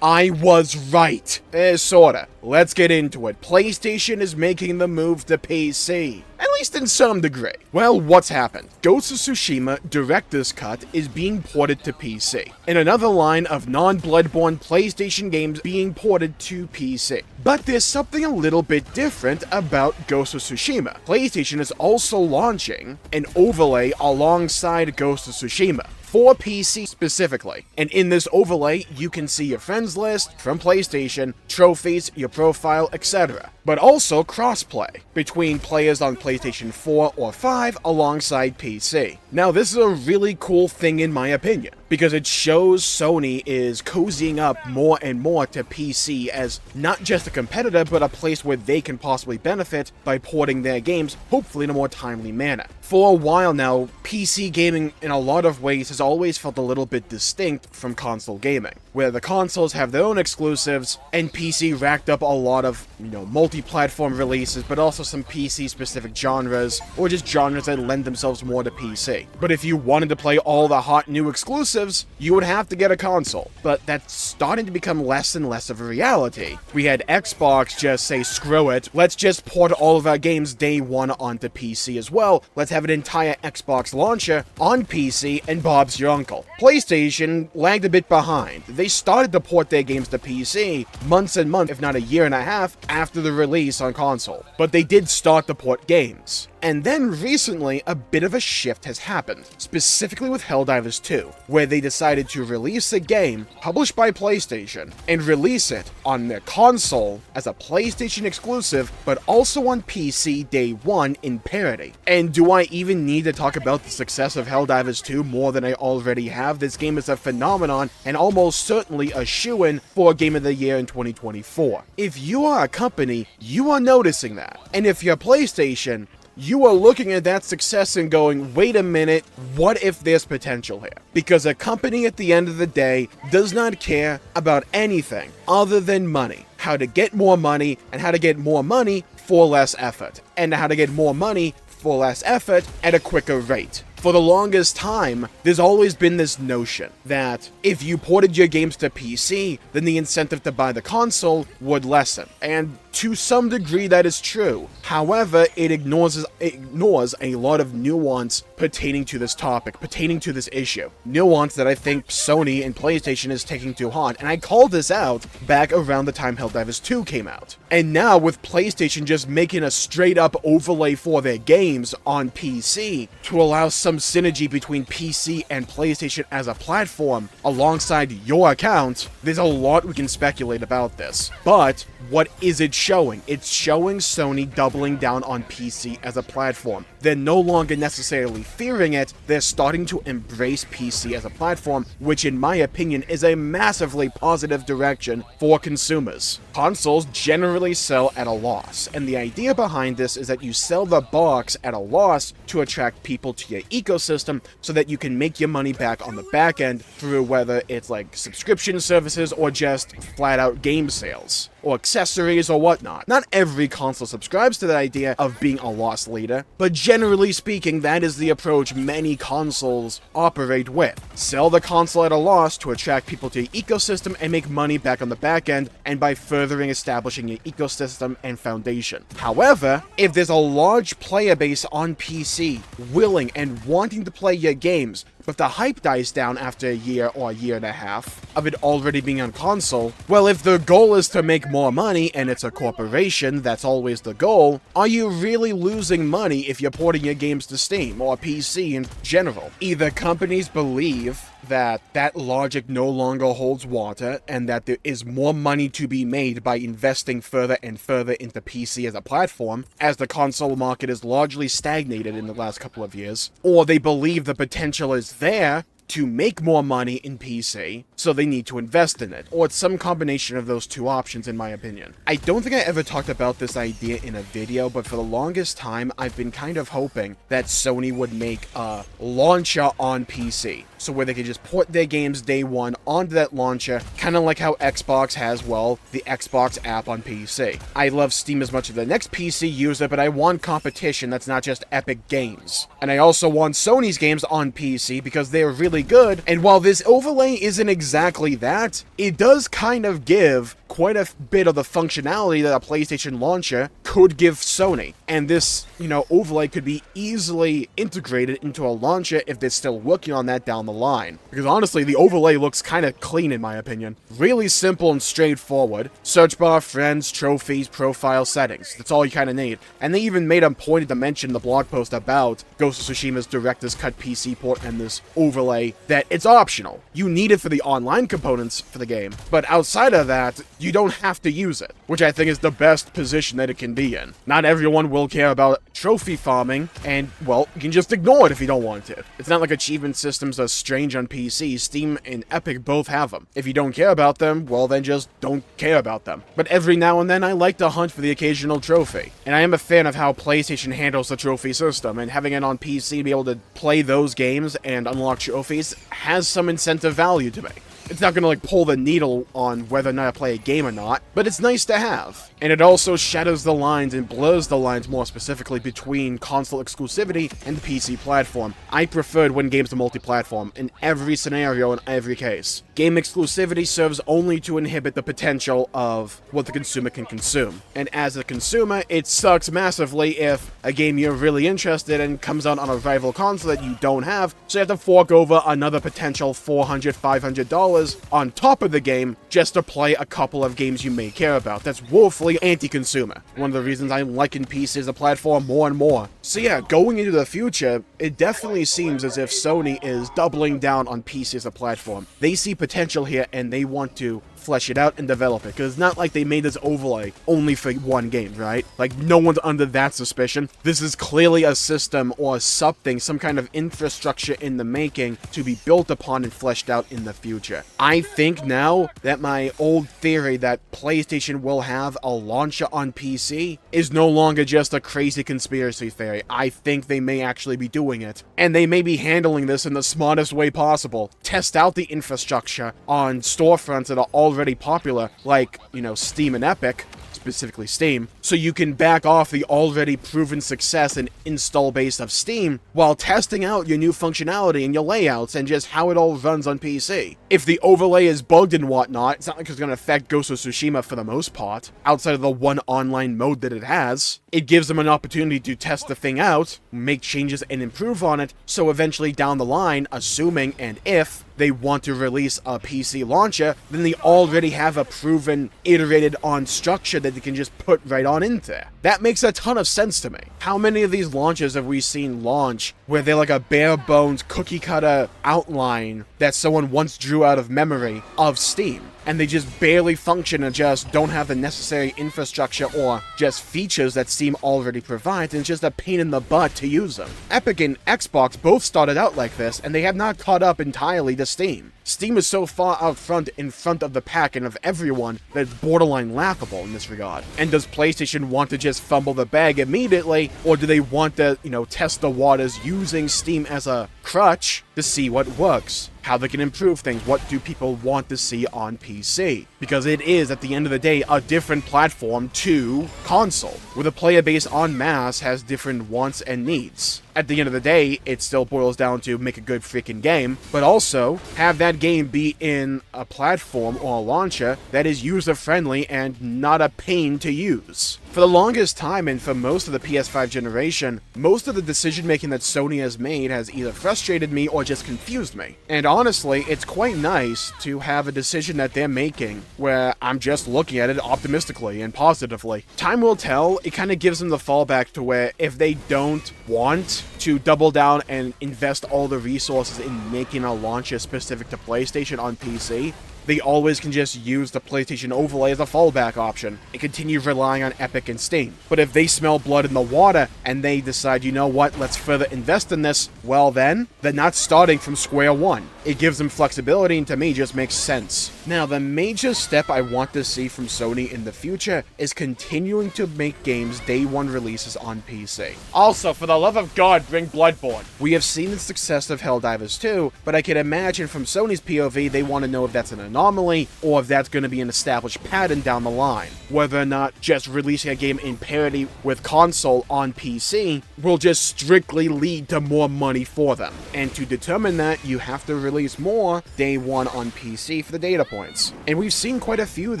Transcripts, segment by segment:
I was right. Sorta. Let's get into it. PlayStation is making the move to PC. At least in some degree. Well, what's happened? Ghost of Tsushima Director's Cut is being ported to PC, and another line of non-Bloodborne PlayStation games being ported to PC. But there's something a little bit different about Ghost of Tsushima. PlayStation is also launching an overlay alongside Ghost of Tsushima, for PC specifically. And in this overlay, you can see your friends list from PlayStation, trophies, your profile, etc. But also crossplay between players on PlayStation 4 or 5 alongside PC. Now, this is a really cool thing in my opinion, because it shows Sony is cozying up more and more to PC as not just a competitor, but a place where they can possibly benefit by porting their games, hopefully in a more timely manner. For a while now, PC gaming in a lot of ways has always felt a little bit distinct from console gaming, where the consoles have their own exclusives, and PC racked up a lot of, multi-platform releases, but also some PC-specific genres, or just genres that lend themselves more to PC. But if you wanted to play all the hot new exclusives, you would have to get a console. But that's starting to become less and less of a reality. We had Xbox just say, screw it, let's just port all of our games day one onto PC as well. Let's have an entire Xbox launcher on PC, and Bob's your uncle. PlayStation lagged a bit behind. They started to port their games to PC months and months, if not a year and a half, after the release on console. But they did start to port games. And then recently, a bit of a shift has happened, specifically with Helldivers 2, where they decided to release a game published by PlayStation and release it on their console as a PlayStation exclusive, but also on PC day one in parity. And do I even need to talk about the success of Helldivers 2 more than I already have? This game is a phenomenon and almost certainly a shoo-in for Game of the Year in 2024. If you are a company, you are noticing that. And if you're PlayStation, you are looking at that success and going, wait a minute, what if there's potential here? Because a company at the end of the day does not care about anything other than money. How to get more money, and how to get more money for less effort. And how to get more money for less effort at a quicker rate. For the longest time, there's always been this notion that if you ported your games to PC, then the incentive to buy the console would lessen. And to some degree that is true. However, it ignores a lot of nuance pertaining to this topic, pertaining to this issue. Nuance that I think Sony and PlayStation is taking too hard. And I called this out back around the time Helldivers 2 came out. And now with PlayStation just making a straight up overlay for their games on PC to allow some synergy between PC and PlayStation as a platform alongside your account, there's a lot we can speculate about this. But what is it showing? It's showing Sony doubling down on PC as a platform. They're no longer necessarily fearing it, they're starting to embrace PC as a platform, which in my opinion is a massively positive direction for consumers. Consoles generally sell at a loss, and the idea behind this is that you sell the box at a loss to attract people to your ecosystem so that you can make your money back on the back end through whether it's like subscription services or just flat out game sales or accessories or whatnot. Not every console subscribes to the idea of being a loss leader, but generally speaking, that is the approach many consoles operate with. Sell the console at a loss to attract people to your ecosystem and make money back on the back end, and by furthering establishing your ecosystem and foundation. However, if there's a large player base on PC willing and wanting to play your games, but the hype dies down after a year or a year and a half of it already being on console, well, if the goal is to make more money and it's a corporation, that's always the goal, are you really losing money if you're porting your games to Steam or PC in general? Either companies believe that that logic no longer holds water and that there is more money to be made by investing further and further into PC as a platform, as the console market is largely stagnated in the last couple of years, or they believe the potential is there to make more money in PC, so they need to invest in it. Or it's some combination of those two options, in my opinion. I don't think I ever talked about this idea in a video, but for the longest time, I've been kind of hoping that Sony would make a launcher on PC. So where they could just port their games day one onto that launcher, kind of like how Xbox has, well, the Xbox app on PC. I love Steam as much as the next PC user, but I want competition that's not just Epic Games. And I also want Sony's games on PC because they're really really good, and while this overlay isn't exactly that, it does kind of give quite a bit of the functionality that a PlayStation launcher could give Sony. And this, overlay could be easily integrated into a launcher if they're still working on that down the line. Because honestly, the overlay looks kind of clean in my opinion. Really simple and straightforward. Search bar, friends, trophies, profile, settings. That's all you kind of need. And they even made a point to mention in the blog post about Ghost of Tsushima's Director's Cut PC port and this overlay that it's optional. You need it for the online components for the game, but outside of that, you don't have to use it, which I think is the best position that it can be in. Not everyone will care about trophy farming, and, well, you can just ignore it if you don't want to. It's not like achievement systems are strange on PC. Steam and Epic both have them. If you don't care about them, well, then just don't care about them. But every now and then, I like to hunt for the occasional trophy, and I am a fan of how PlayStation handles the trophy system, and having it on PC to be able to play those games and unlock trophies has some incentive value to me. It's not gonna pull the needle on whether or not I play a game or not, but it's nice to have. And it also shadows the lines and blurs the lines more specifically between console exclusivity and the PC platform. I preferred when games are multi-platform in every scenario in every case. Game exclusivity serves only to inhibit the potential of what the consumer can consume. And as a consumer, it sucks massively if a game you're really interested in comes out on a rival console that you don't have, so you have to fork over another potential $400, $500 on top of the game just to play a couple of games you may care about. That's woefully anti-consumer. One of the reasons I liken PC as a platform more and more. So yeah, going into the future, it definitely seems as if Sony is doubling down on PC as a platform. They see potential here and they want to flesh it out and develop it, because it's not like they made this overlay only for one game, right? Like, no one's under that suspicion. This is clearly a system or something, some kind of infrastructure in the making to be built upon and fleshed out in the future. I think now that my old theory that PlayStation will have a launcher on PC is no longer just a crazy conspiracy theory. I think they may actually be doing it, and they may be handling this in the smartest way possible. Test out the infrastructure on storefronts that are already popular, like, Steam and Epic, specifically Steam, so you can back off the already proven success and install base of Steam while testing out your new functionality and your layouts and just how it all runs on PC. If the overlay is bugged and whatnot, it's not like it's going to affect Ghost of Tsushima for the most part, outside of the one online mode that it has. It gives them an opportunity to test the thing out, make changes and improve on it, so eventually down the line, assuming and if they want to release a PC launcher, then they already have a proven, iterated on structure that they can just put right on in there. That makes a ton of sense to me. How many of these launches have we seen launch where they're like a bare bones cookie cutter outline that someone once drew out of memory of Steam, and they just barely function and just don't have the necessary infrastructure or just features that Steam already provides, and it's just a pain in the butt to use them. Epic and Xbox both started out like this, and they have not caught up entirely to Steam. Steam is so far out front in front of the pack and of everyone that it's borderline laughable in this regard. And does PlayStation want to just fumble the bag immediately, or do they want to, test the waters using Steam as a crutch to see what works? How they can improve things, what do people want to see on PC? Because it is, at the end of the day, a different platform to console, where the player base en masse has different wants and needs. At the end of the day, it still boils down to make a good freaking game, but also have that game be in a platform or a launcher that is user-friendly and not a pain to use. For the longest time, and for most of the PS5 generation, most of the decision-making that Sony has made has either frustrated me or just confused me. And honestly, it's quite nice to have a decision that they're making where I'm just looking at it optimistically and positively. Time will tell. It kind of gives them the fallback to where if they don't want to double down and invest all the resources in making a launcher specific to PlayStation on PC, they always can just use the PlayStation overlay as a fallback option and continue relying on Epic and Steam. But if they smell blood in the water and they decide, you know what, let's further invest in this, well then, they're not starting from square one. It gives them flexibility, and to me just makes sense. Now, the major step I want to see from Sony in the future is continuing to make games day one releases on PC. Also, for the love of God, bring Bloodborne. We have seen the success of Helldivers 2, but I can imagine from Sony's POV they want to know if that's an anomaly or if that's going to be an established pattern down the line. Whether or not just releasing a game in parity with console on PC will just strictly lead to more money for them. And to determine that, you have to release release more day one on PC for the data points. And we've seen quite a few of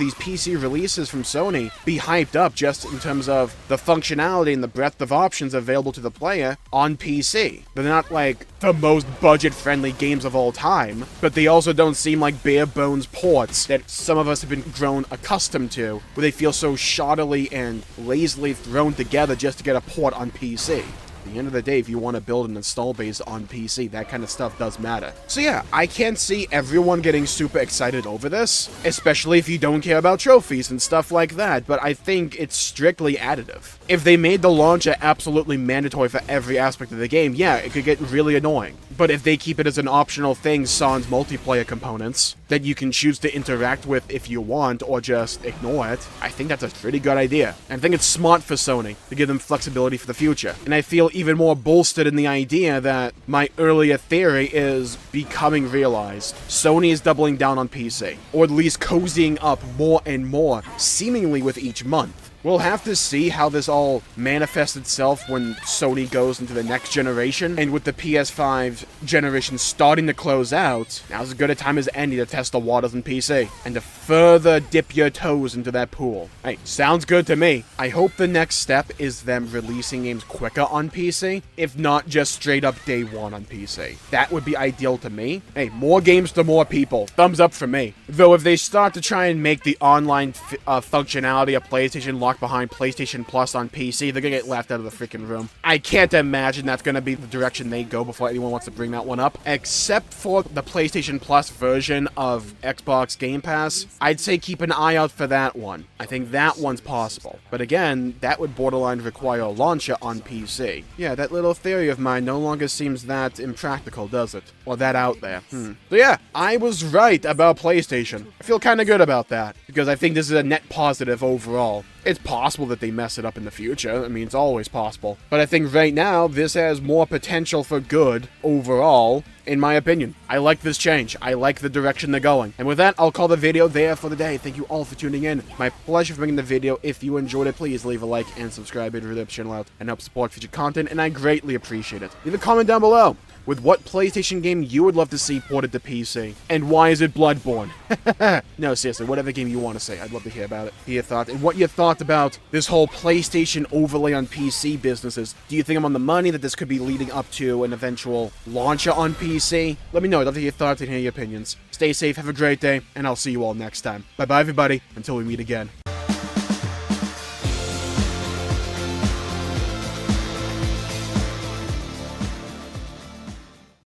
these PC releases from Sony be hyped up just in terms of the functionality and the breadth of options available to the player on PC. They're not like the most budget-friendly games of all time, but they also don't seem like bare-bones ports that some of us have been grown accustomed to, where they feel so shoddily and lazily thrown together just to get a port on PC. At the end of the day, if you want to build an install base on PC, that kind of stuff does matter. So yeah, I can't see everyone getting super excited over this, especially if you don't care about trophies and stuff like that, but I think it's strictly additive. If they made the launcher absolutely mandatory for every aspect of the game, yeah, it could get really annoying. But if they keep it as an optional thing sans multiplayer components that you can choose to interact with if you want or just ignore it, I think that's a pretty good idea. And I think it's smart for Sony to give them flexibility for the future. And I feel even more bolstered in the idea that my earlier theory is becoming realized. Sony is doubling down on PC, or at least cozying up more and more, seemingly with each month. We'll have to see how this all manifests itself when Sony goes into the next generation, and with the PS5 generation starting to close out, now's as good a time as any to test the waters on PC, and to further dip your toes into that pool. Hey, sounds good to me. I hope the next step is them releasing games quicker on PC, if not just straight up day one on PC. That would be ideal to me. Hey, more games to more people. Thumbs up for me. Though if they start to try and make the online functionality of PlayStation locked behind PlayStation Plus on PC, they're gonna get laughed out of the freaking room. I can't imagine that's gonna be the direction they go before anyone wants to bring that one up. Except for the PlayStation Plus version of Xbox Game Pass, I'd say keep an eye out for that one. I think that one's possible. But again, that would borderline require a launcher on PC. Yeah, that little theory of mine no longer seems that impractical, does it? Or that out there. So yeah, I was right about PlayStation. I feel kind of good about that, because I think this is a net positive overall. It's possible that they mess it up in the future. I mean, it's always possible. But I think right now, this has more potential for good overall, in my opinion. I like this change. I like the direction they're going. And with that, I'll call the video there for the day. Thank you all for tuning in. My pleasure for making the video. If you enjoyed it, please leave a like and subscribe. It really helps the channel out and helps support future content, and I greatly appreciate it. Leave a comment down below with what PlayStation game you would love to see ported to PC. And why is it Bloodborne? No, seriously, whatever game you want to say, I'd love to hear about it. Hear your thoughts, and what your thoughts about this whole PlayStation overlay on PC business is. Do you think I'm on the money that this could be leading up to an eventual launcher on PC? Let me know. I'd love to hear your thoughts and hear your opinions. Stay safe, have a great day, and I'll see you all next time. Bye-bye, everybody, until we meet again.